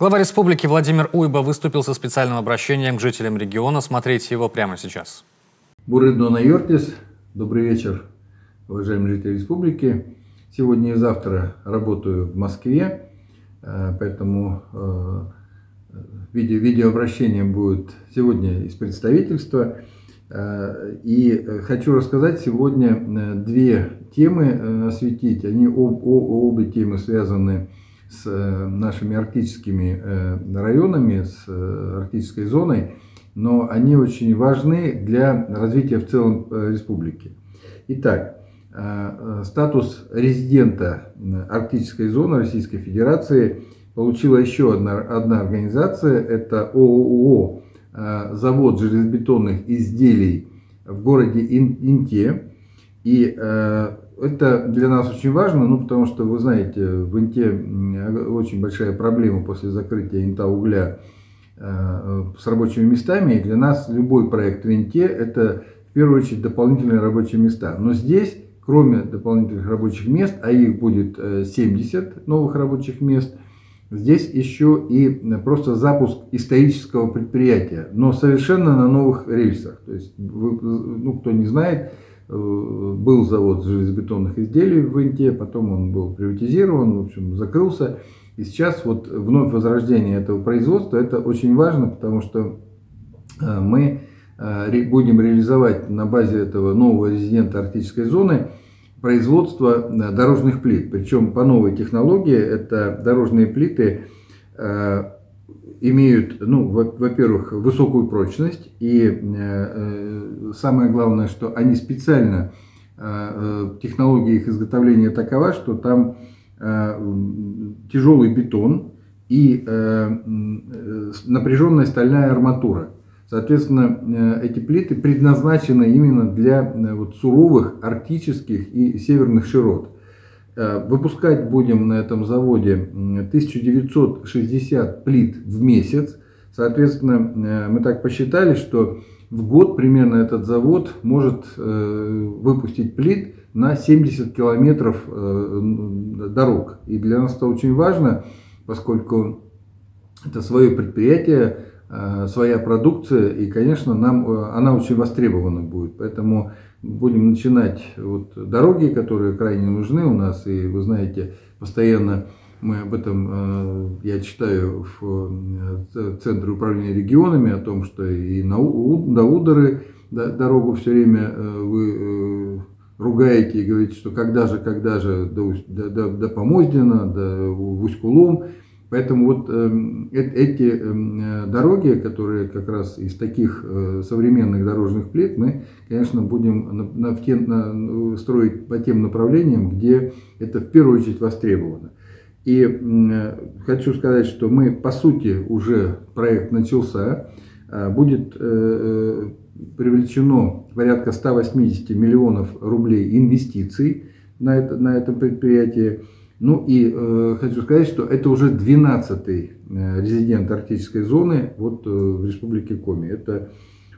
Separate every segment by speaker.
Speaker 1: Глава республики Владимир Уйба выступил со специальным обращением к жителям региона. Смотрите его прямо сейчас.
Speaker 2: Бурыдона Йортис. Добрый вечер, уважаемые жители республики. Сегодня и завтра работаю в Москве, поэтому видеообращение будет сегодня из представительства. И хочу рассказать сегодня две темы, осветить. Они обе темы связаны с нашими арктическими районами, с арктической зоной, но они очень важны для развития в целом республики. Итак, статус резидента арктической зоны Российской Федерации получила еще одна организация, это ООО «Завод железобетонных изделий» в городе Инте. И это для нас очень важно, потому что, вы знаете, в Инте очень большая проблема после закрытия Инта угля с рабочими местами. И для нас любой проект в Инте – это в первую очередь дополнительные рабочие места. Но здесь, кроме дополнительных рабочих мест, а их будет 70 новых рабочих мест, здесь еще и просто запуск исторического предприятия, но совершенно на новых рельсах. То есть, кто не знает, был завод железобетонных изделий в Инте, потом он был приватизирован, в общем, закрылся. И сейчас вот вновь возрождение этого производства, это очень важно, потому что мы будем реализовать на базе этого нового резидента арктической зоны производство дорожных плит. Причем по новой технологии это дорожные плиты имеют, во-первых, высокую прочность, и самое главное, что они специально, технология их изготовления такова, что там тяжелый бетон и напряженная стальная арматура. Соответственно, эти плиты предназначены именно для суровых арктических и северных широт. Выпускать будем на этом заводе 1960 плит в месяц. Соответственно, мы так посчитали, что в год примерно этот завод может выпустить плит на 70 километров дорог. И для нас это очень важно, поскольку это свое предприятие, своя продукция, и, конечно, она очень востребована будет. Поэтому будем начинать дороги, которые крайне нужны у нас. И вы знаете, постоянно мы об этом, я читаю в Центре управления регионами, о том, что и до Удары дорогу все время вы ругаете и говорите, что когда же до Помоздина, до Усть-Кулом. Поэтому эти дороги, которые как раз из таких современных дорожных плит, мы, конечно, будем строить по тем направлениям, где это в первую очередь востребовано. И хочу сказать, что мы, по сути, уже проект начался, будет привлечено порядка 180 миллионов рублей инвестиций на это предприятие. Хочу сказать, что это уже 12-й резидент арктической зоны в Республике Коми. Это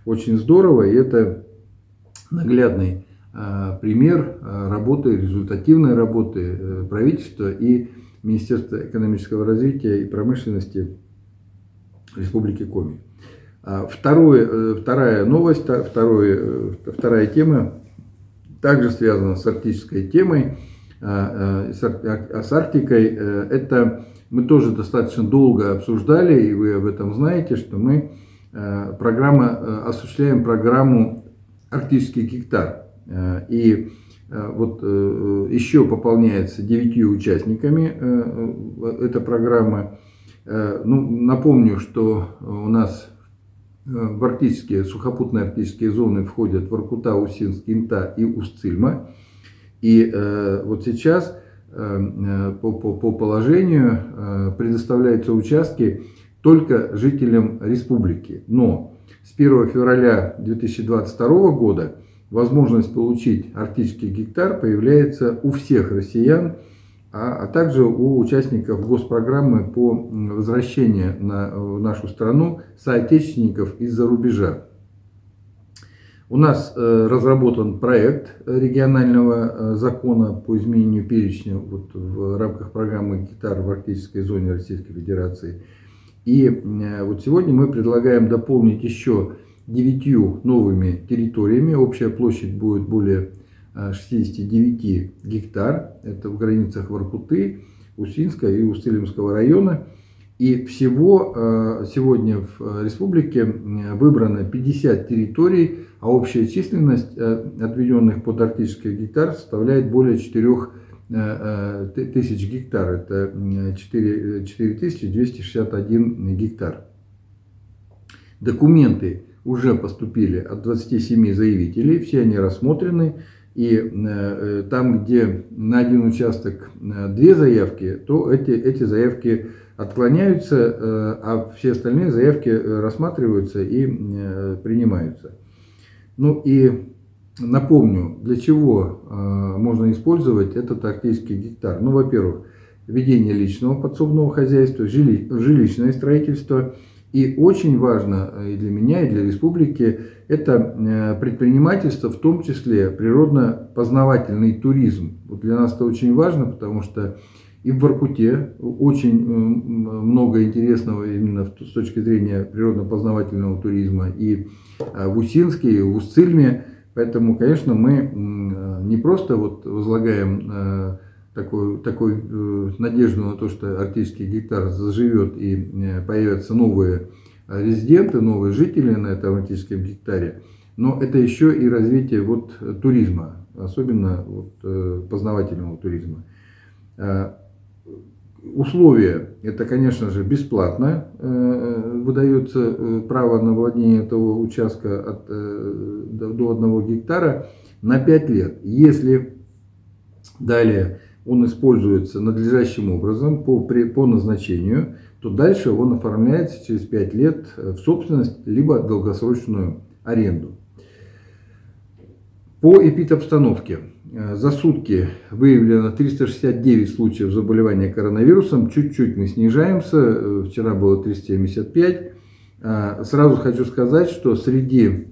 Speaker 2: очень здорово, и это наглядный пример работы, результативной работы правительства и Министерства экономического развития и промышленности Республики Коми. Вторая новость, вторая тема также связана с арктической темой. С Арктикой, это мы тоже достаточно долго обсуждали, и вы об этом знаете, что мы осуществляем программу «Арктический гектар». И еще пополняется 9 участниками эта программа. Напомню, что у нас в арктические, сухопутные арктические зоны входят Воркута, Усинск, Инта и Усть-Цильма. И сейчас по положению предоставляются участки только жителям республики. Но с 1 февраля 2022 года возможность получить арктический гектар появляется у всех россиян, а также у участников госпрограммы по возвращению в нашу страну соотечественников из-за рубежа. У нас разработан проект регионального закона по изменению перечня в рамках программы «Гектар в арктической зоне Российской Федерации». И вот сегодня мы предлагаем дополнить еще 9 новыми территориями. Общая площадь будет более 69 гектар. Это в границах Воркуты, Усинска и Устилимского района. И всего сегодня в республике выбрано 50 территорий, а общая численность отведенных под арктический гектар составляет более 4000 гектар. Это 4261 гектар. Документы уже поступили от 27 заявителей, все они рассмотрены. И там, где на один участок 2 заявки, то эти заявки отклоняются, а все остальные заявки рассматриваются и принимаются. Ну и напомню, для чего можно использовать этот арктический гектар. Ну, во-первых, ведение личного подсобного хозяйства, жилищное строительство. И очень важно и для меня, и для республики, это предпринимательство, в том числе природно-познавательный туризм. Вот для нас это очень важно, потому что и в Воркуте очень много интересного именно с точки зрения природно-познавательного туризма, и в Усинске, и в Устильме. Поэтому, конечно, мы не просто вот возлагаем такую надежду на то, что арктический гектар заживет и появятся новые резиденты, новые жители на этом арктическом гектаре, но это еще и развитие вот туризма, особенно вот познавательного туризма. Условия: это, конечно же, бесплатно выдается право на владение этого участка до 1 гектара на 5 лет. Если далее он используется надлежащим образом по назначению, то дальше он оформляется через 5 лет в собственность либо долгосрочную аренду. По эпидобстановке. За сутки выявлено 369 случаев заболевания коронавирусом. Чуть-чуть мы снижаемся. Вчера было 375. Сразу хочу сказать, что среди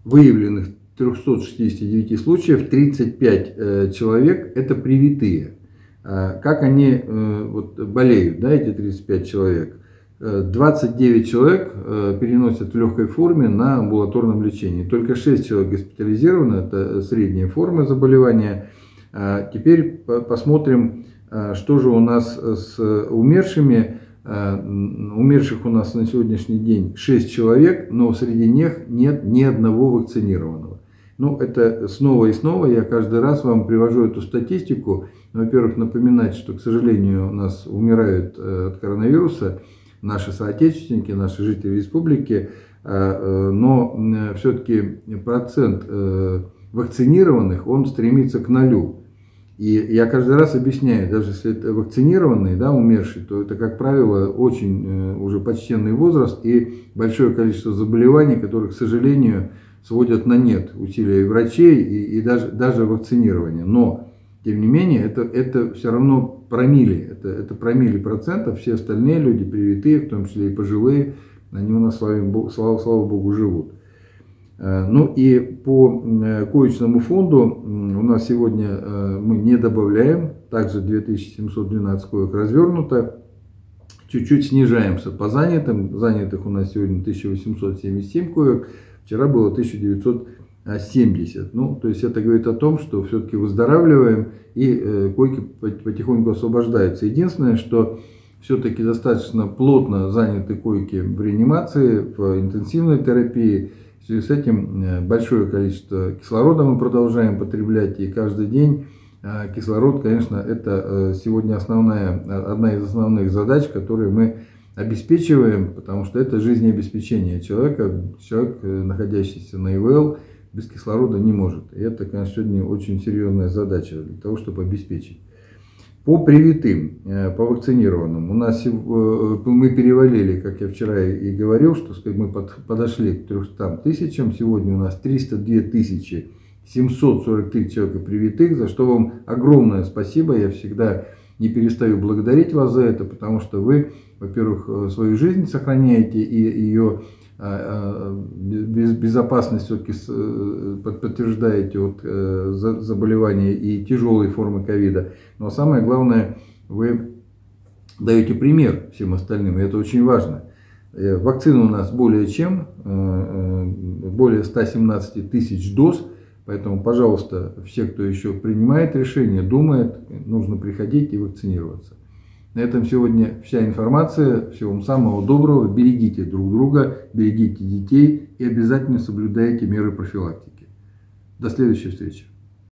Speaker 2: выявленных 369 случаев 35 человек это привитые. Как они вот болеют, да, эти 35 человек? 29 человек переносят в легкой форме на амбулаторном лечении. Только 6 человек госпитализированы, это средняя форма заболевания. Теперь посмотрим, что же у нас с умершими. Умерших у нас на сегодняшний день 6 человек, но среди них нет ни одного вакцинированного. Ну, это снова и снова, я каждый раз вам привожу эту статистику. Во-первых, напоминать, что, к сожалению, у нас умирают от коронавируса наши соотечественники, наши жители республики, но все-таки процент вакцинированных, он стремится к 0. И я каждый раз объясняю, даже если это вакцинированный, да, умерший, то это, как правило, очень уже почтенный возраст и большое количество заболеваний, которые, к сожалению, сводят на нет усилия врачей и даже вакцинирования. Но, тем не менее, это все равно промилле, это промилле процентов, все остальные люди привитые, в том числе и пожилые, они у нас, слава Богу, живут. Ну и по коечному фонду у нас сегодня мы не добавляем, также 2712 коек развернуто, чуть-чуть снижаемся по занятых у нас сегодня 1877 коек, вчера было 1970. Ну, то есть это говорит о том, что все-таки выздоравливаем и койки потихоньку освобождаются. Единственное, что все-таки достаточно плотно заняты койки в реанимации, в интенсивной терапии. В связи с этим большое количество кислорода мы продолжаем потреблять, и каждый день кислород, конечно, это сегодня одна из основных задач, которые мы обеспечиваем, потому что это жизнеобеспечение человека. Человек, находящийся на ИВЛ, без кислорода не может. И это, конечно, сегодня очень серьезная задача для того, чтобы обеспечить. По привитым, по вакцинированным, у нас мы перевалили, как я вчера и говорил, что мы подошли к 300 тысячам. Сегодня у нас 302 743 человека привитых, за что вам огромное спасибо. Я всегда не перестаю благодарить вас за это, потому что вы, во-первых, свою жизнь сохраняете и ее безопасность все-таки подтверждаете от заболевания и тяжелой формы ковида. Но самое главное, вы даете пример всем остальным, и это очень важно. Вакцины у нас более 117 тысяч доз, поэтому, пожалуйста, все, кто еще принимает решение, думает, нужно приходить и вакцинироваться. На этом сегодня вся информация. Всего вам самого доброго. Берегите друг друга, берегите детей и обязательно соблюдайте меры профилактики. До следующей встречи.